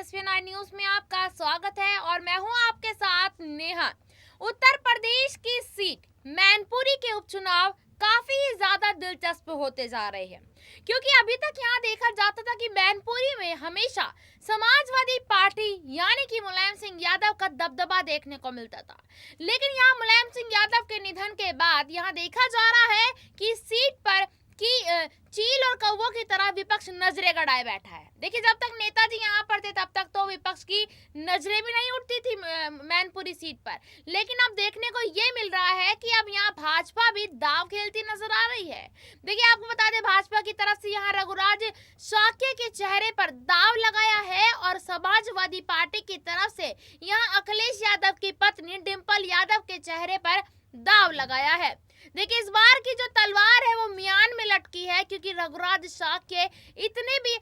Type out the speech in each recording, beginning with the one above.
SVN news में आपका स्वागत है और मैं हूं आपके साथ नेहा। उत्तर प्रदेश की सीट मैनपुरी के उपचुनाव काफी ज्यादा दिलचस्प होते जा रहे हैं, क्योंकि अभी तक यहाँ देखा जाता था कि मैनपुरी में हमेशा समाजवादी पार्टी यानी कि मुलायम सिंह यादव का दबदबा देखने को मिलता था। लेकिन यहाँ मुलायम सिंह यादव के निधन के बाद यहाँ देखा जा रहा है कि सीट पर चील और कौवों की तरह विपक्ष नजरें गड़ाए बैठा है। देखिए, जब तक नेताजी यहाँ पर थे तब तक तो विपक्ष की नजरें भी नहीं उठती थी मैनपुरी सीट पर, लेकिन अब देखने को ये मिल रहा है कि अब यहाँ भाजपा भी दांव खेलती नजर आ रही है। देखिए, आपको बता दें, भाजपा की तरफ से यहाँ रघुराज शाक्य के चेहरे पर दांव लगाया है और समाजवादी पार्टी की तरफ से यहाँ अखिलेश यादव की पत्नी डिंपल यादव के चेहरे पर दांव लगाया है। देखिए, इस बार की जो तलवार है वो म्यान में लटकी है, क्योंकि रघुराज शाक्य इतने भी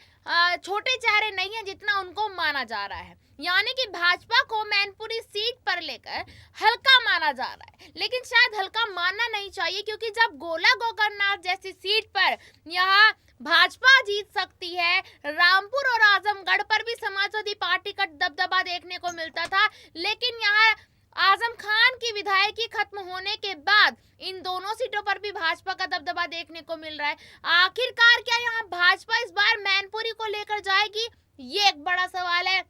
छोटे चेहरे नहीं है जितना उनको माना जा रहा है। यानी कि भाजपा को मैनपुरी सीट पर लेकर हल्का माना जा रहा है, लेकिन शायद हल्का मानना नहीं चाहिए, क्योंकि जब गोला गोकर्णनाथ जैसी सीट पर यहाँ भाजपा जीत सकती है, रामपुर और आजमगढ़ पर भी समाजवादी पार्टी का दबदबा देखने को मिलता था, लेकिन यहाँ आजम खान की विधायकी खत्म होने के बाद इन दोनों सीटों पर भी भाजपा का दबदबा देखने को मिल रहा है। आखिरकार क्या यहाँ भाजपा इस बार मैनपुरी को लेकर जाएगी, ये एक बड़ा सवाल है।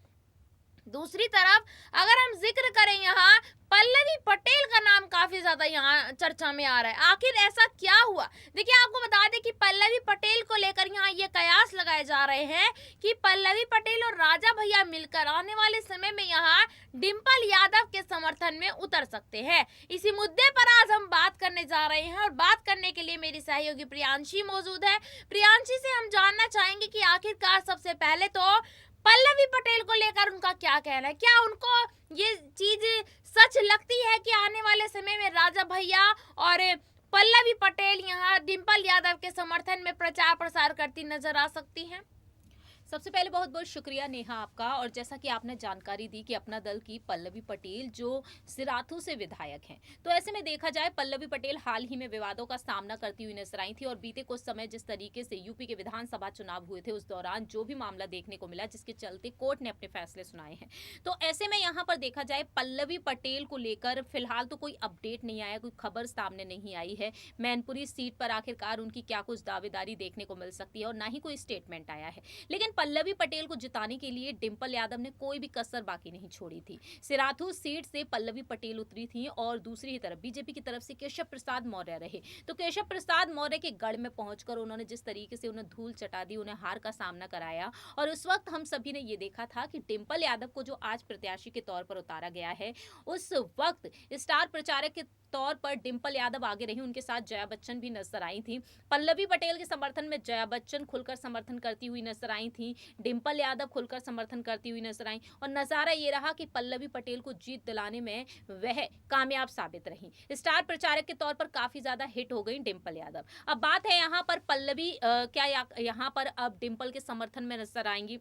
दूसरी तरफ अगर हम जिक्र करें, यहाँ पल्लवी पटेल का नाम काफी ज्यादा यहाँ चर्चा में आ रहा है। आखिर ऐसा क्या हुआ? देखिए, आपको बता दें कि पल्लवी पटेल को लेकर यहाँ ये कयास लगाए जा रहे हैं कि पल्लवी पटेल और राजा भैया मिलकर आने वाले समय में यहाँ डिंपल यादव के समर्थन में उतर सकते हैं। इसी मुद्दे पर आज हम बात करने जा रहे हैं और बात करने के लिए मेरी सहयोगी प्रियांशी मौजूद है। प्रियांशी से हम जानना चाहेंगे कि आखिरकार सबसे पहले तो पल्लवी पटेल को लेकर उनका क्या कहना है। क्या उनको ये चीज सच लगती है कि आने वाले समय में राजा भैया और पल्लवी पटेल यहाँ डिंपल यादव के समर्थन में प्रचार प्रसार करती नजर आ सकती हैं? सबसे पहले बहुत बहुत शुक्रिया नेहा आपका। और जैसा कि आपने जानकारी दी कि अपना दल की पल्लवी पटेल जो सिराथू से विधायक हैं, तो ऐसे में देखा जाए पल्लवी पटेल हाल ही में विवादों का सामना करती हुई नजर आई थी। और बीते कुछ समय जिस तरीके से यूपी के विधानसभा चुनाव हुए थे, उस दौरान जो भी मामला देखने को मिला, जिसके चलते कोर्ट ने अपने फैसले सुनाए हैं, तो ऐसे में यहाँ पर देखा जाए पल्लवी पटेल को लेकर फिलहाल तो कोई अपडेट नहीं आया, कोई खबर सामने नहीं आई है। मैनपुरी सीट पर आखिरकार उनकी क्या कुछ दावेदारी देखने को मिल सकती है, और ना ही कोई स्टेटमेंट आया है। लेकिन पल्लवी पटेल को जिताने के लिए डिंपल यादव ने कोई भी कसर बाकी नहीं छोड़ी थी। सिराथू सीट से पल्लवी पटेल उतरी थी और दूसरी तरफ बीजेपी की तरफ से केशव प्रसाद मौर्य रहे। तो केशव प्रसाद मौर्य के गढ़ में पहुंचकर उन्होंने जिस तरीके से उन्हें धूल चटा दी, उन्हें हार का सामना कराया। और उस वक्त हम सभी ने ये देखा था कि डिंपल यादव को जो आज प्रत्याशी के तौर पर उतारा गया है, उस वक्त स्टार प्रचारक के तौर पर डिंपल यादव आगे रही, उनके साथ जया बच्चन भी नजर आई थी। पल्लवी पटेल के समर्थन में जया बच्चन खुलकर समर्थन करती हुई नजर आई थी, डिंपल यादव खुलकर समर्थन करती हुई नजर आई, और नजारा ये रहा कि पल्लवी पटेल को जीत दिलाने में वह कामयाब साबित रही। स्टार प्रचारक के तौर पर काफी ज्यादा हिट हो गई डिंपल यादव। अब बात है यहाँ पर पल्लवी क्या यहाँ पर अब डिंपल के समर्थन में नजर आएंगी,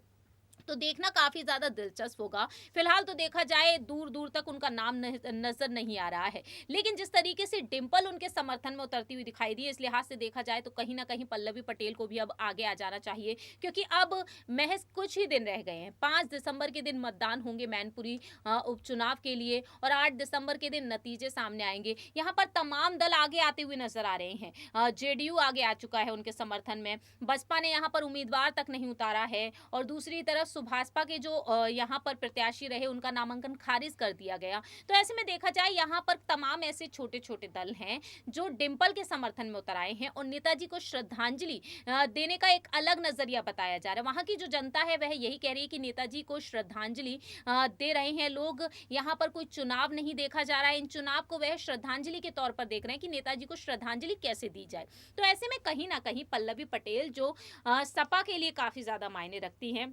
तो देखना काफी ज्यादा दिलचस्प होगा। फिलहाल तो देखा जाए दूर दूर तक उनका नाम नजर नहीं आ रहा है, लेकिन जिस तरीके से डिंपल उनके समर्थन में उतरती हुई दिखाई दी, इस लिहाज से देखा जाए तो कहीं ना कहीं पल्लवी पटेल को भी अब आगे आ जाना चाहिए, क्योंकि अब महज कुछ ही दिन रह गए हैं। 5 दिसंबर के दिन मतदान होंगे मैनपुरी उपचुनाव के लिए, और 8 दिसंबर के दिन नतीजे सामने आएंगे। यहाँ पर तमाम दल आगे आते हुए नजर आ रहे हैं। जेडीयू आगे आ चुका है उनके समर्थन में, बसपा ने यहाँ पर उम्मीदवार तक नहीं उतारा है, और दूसरी तरफ भाजपा के जो यहाँ पर प्रत्याशी रहे, उनका नामांकन खारिज कर दिया गया। तो ऐसे में देखा जाए यहाँ पर तमाम ऐसे छोटे छोटे दल हैं जो डिंपल के समर्थन में उतर आए हैं, और नेताजी को श्रद्धांजलि देने का एक अलग नजरिया बताया जा रहा है। वहां की जो जनता है वह यही कह रही है कि नेताजी को श्रद्धांजलि दे रहे हैं लोग। यहाँ पर कोई चुनाव नहीं देखा जा रहा है, इन चुनाव को वह श्रद्धांजलि के तौर पर देख रहे हैं कि नेताजी को श्रद्धांजलि कैसे दी जाए। तो ऐसे में कहीं ना कहीं पल्लवी पटेल जो सपा के लिए काफी ज्यादा मायने रखती हैं,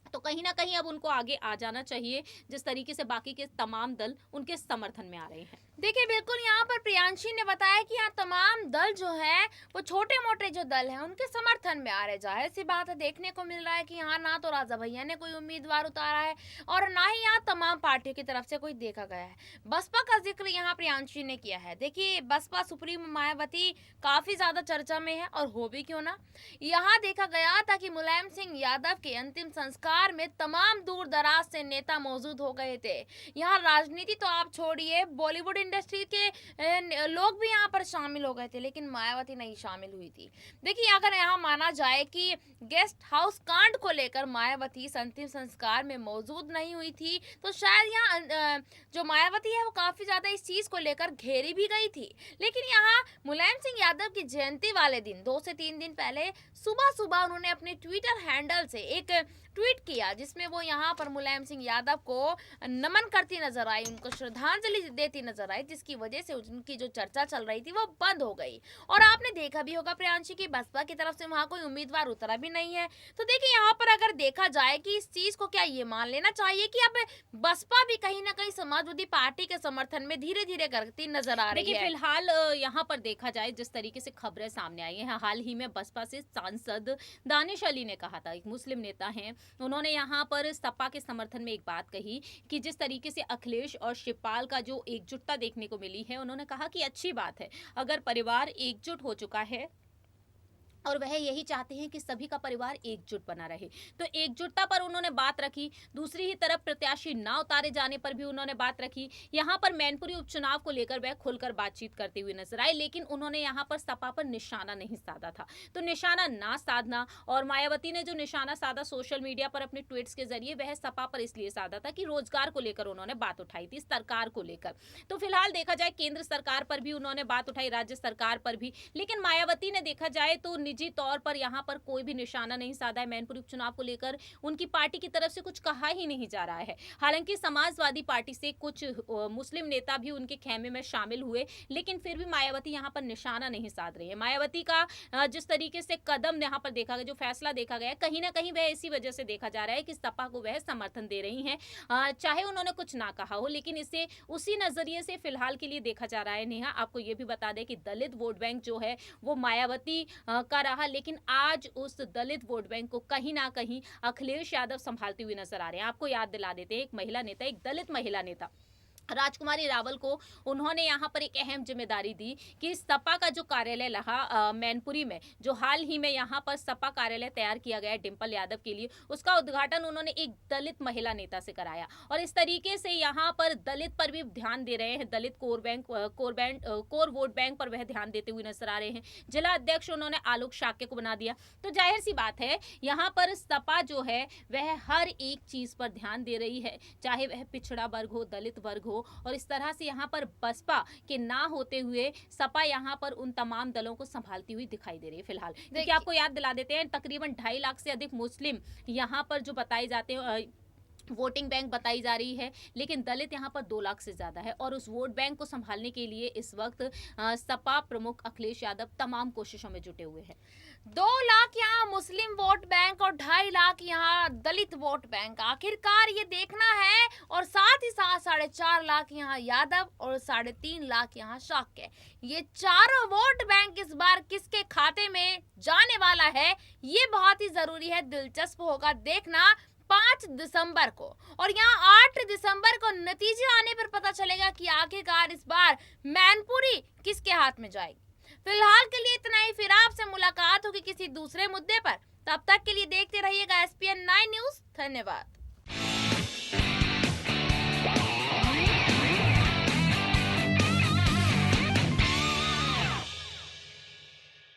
तो कहीं ना कहीं अब उनको आगे आ जाना चाहिए, जिस तरीके से बाकी के तमाम दल उनके समर्थन में आ रहे हैं। देखिए, बिल्कुल यहाँ पर प्रियांशी ने बताया कि यहाँ तमाम दल जो है वो छोटे-मोटे जो दल हैं उनके समर्थन में आ रहे। ज़ाहिर-सी बात है, देखने को मिल रहा है कि यहाँ ना तो राजा भैया ने कोई उम्मीदवार उतारा है और ना ही यहाँ तमाम पार्टियों की तरफ से कोई देखा गया है। बसपा का ज़िक्र यहाँ प्रियांशी ने किया है। देखिए, बसपा सुप्रीमो मायावती काफ़ी ज़्यादा चर्चा में है और हो भी क्यों ना। यहाँ देखा गया था कि मुलायम सिंह यादव के अंतिम संस्कार में तमाम दूर-दराज से नेता मौजूद हो गए थे। यहाँ राजनीति तो आप छोड़िए, बॉलीवुड इंडस्ट्री के लोग भी यहाँ पर शामिल हो गए थे, लेकिन मायावती नहीं शामिल हुई थी। देखिए, अगर यहाँ माना जाए कि गेस्ट हाउस कांड को लेकर मायावती इस अंतिम संस्कार में मौजूद नहीं हुई थी, तो शायद यहाँ जो मायावती है वो काफी ज्यादा इस चीज को लेकर घेरी भी गई थी। लेकिन यहाँ मुलायम सिंह यादव की जयंती वाले दिन 2 से 3 दिन पहले सुबह सुबह उन्होंने अपने ट्विटर हैंडल से एक ट्वीट किया, जिसमें वो यहाँ पर मुलायम सिंह यादव को नमन करती नजर आई, उनको श्रद्धांजलि देती नजर आई, जिसकी वजह से उनकी जो चर्चा चल रही थी वो बंद हो गई। और आपने देखा भी होगा प्रियांशी की बसपा की तरफ से वहां कोई उम्मीदवार उतरा भी नहीं है। तो देखिए, यहाँ पर अगर देखा जाए कि इस चीज को क्या ये मान लेना चाहिए कि अब बसपा भी कहीं ना कहीं समाजवादी पार्टी के समर्थन में धीरे धीरे करती नजर आ रही देखिए, है। फिलहाल यहाँ पर देखा जाए जिस तरीके से खबरें सामने आई हैं, हाल ही में बसपा से सांसद दानिश अली ने कहा था, एक मुस्लिम नेता हैं, उन्होंने यहाँ पर सपा के समर्थन में एक बात कही कि जिस तरीके से अखिलेश और शिवपाल का जो एकजुटता देखने को मिली है, उन्होंने कहा कि अच्छी बात है अगर परिवार एकजुट हो चुका है और वह यही चाहते हैं कि सभी का परिवार एकजुट बना रहे, तो एकजुटता पर उन्होंने बात रखी। दूसरी ही तरफ प्रत्याशी ना उतारे जाने पर भी उन्होंने बात रखी। यहाँ पर मैनपुरी उपचुनाव को लेकर वह खुलकर बातचीत करते हुए नजर आए, लेकिन उन्होंने यहाँ पर सपा पर निशाना नहीं साधा था। तो निशाना ना साधना, और मायावती ने जो निशाना साधा सोशल मीडिया पर अपने ट्वीट्स के जरिए, वह सपा पर इसलिए साधा था कि रोजगार को लेकर उन्होंने बात उठाई थी, सरकार को लेकर। तो फिलहाल देखा जाए केंद्र सरकार पर भी उन्होंने बात उठाई, राज्य सरकार पर भी, लेकिन मायावती ने देखा जाए तो निजी तौर पर यहाँ पर कोई भी निशाना नहीं साधा है। मैनपुरी उपचुनाव को लेकर उनकी पार्टी की तरफ से कुछ कहा ही नहीं जा रहा है। हालांकि समाजवादी पार्टी से कुछ मुस्लिम नेता भी उनके खेमे में शामिल हुए, लेकिन फिर भी मायावती यहाँ पर निशाना नहीं साध रही है। मायावती का जिस तरीके से कदम यहाँ पर देखा गया, जो फैसला देखा गया, कहीं ना कहीं वह इसी वजह से देखा जा रहा है कि सपा को वह समर्थन दे रही है, चाहे उन्होंने कुछ ना कहा हो, लेकिन इसे उसी नजरिए से फिलहाल के लिए देखा जा रहा है। नेहा, आपको ये भी बता दें कि दलित वोट बैंक जो है वो मायावती का रहा, लेकिन आज उस दलित वोट बैंक को कहीं ना कहीं अखिलेश यादव संभालते हुए नजर आ रहे हैं। आपको याद दिला देते हैं, एक महिला नेता, एक दलित महिला नेता राजकुमारी रावल को उन्होंने यहाँ पर एक अहम जिम्मेदारी दी कि सपा का जो कार्यालय रहा मैनपुरी में, जो हाल ही में यहाँ पर सपा कार्यालय तैयार किया गया डिंपल यादव के लिए, उसका उद्घाटन उन्होंने एक दलित महिला नेता से कराया। और इस तरीके से यहाँ पर दलित पर भी ध्यान दे रहे हैं, दलित कोर वोट बैंक पर वह ध्यान देते हुए नजर आ रहे हैं। जिला अध्यक्ष उन्होंने आलोक शाक्य को बना दिया। तो जाहिर सी बात है, यहाँ पर सपा जो है वह हर एक चीज पर ध्यान दे रही है, चाहे वह पिछड़ा वर्ग हो, दलित वर्ग हो, और इस तरह से यहाँ पर बसपा के ना होते हुए सपा यहाँ पर उन तमाम दलों को संभालती हुई दिखाई दे रही है फिलहाल। क्योंकि आपको याद दिला देते हैं, तकरीबन 2.5 लाख से अधिक मुस्लिम यहाँ पर जो बताए जाते हैं वोटिंग बैंक बताई जा रही है, लेकिन दलित यहाँ पर 2 लाख से ज्यादा है। और उस वोट बैंक को संभालने के लिए इस वक्त सपा प्रमुख अखिलेश यादव तमाम कोशिशों में जुटे हुए हैं। 2 लाख यहाँ मुस्लिम वोट बैंक और 2.5 लाख यहाँ दलित वोट बैंक, आखिरकार ये देखना है। और साथ ही साथ 4.5 लाख यहाँ यादव और 3.5 लाख यहाँ शाक्य। ये चारों वोट बैंक इस बार किसके खाते में जाने वाला है, ये बहुत ही जरूरी है, दिलचस्प होगा देखना 5 दिसंबर को। और यहाँ 8 दिसंबर को नतीजे आने पर पता चलेगा कि आखिरकार इस बार मैनपुरी किसके हाथ में जाएगी। फिलहाल के लिए इतना ही, फिर आपसे मुलाकात होगी किसी दूसरे मुद्दे पर। तब तक के लिए देखते रहिएगा SPN 9 न्यूज। धन्यवाद।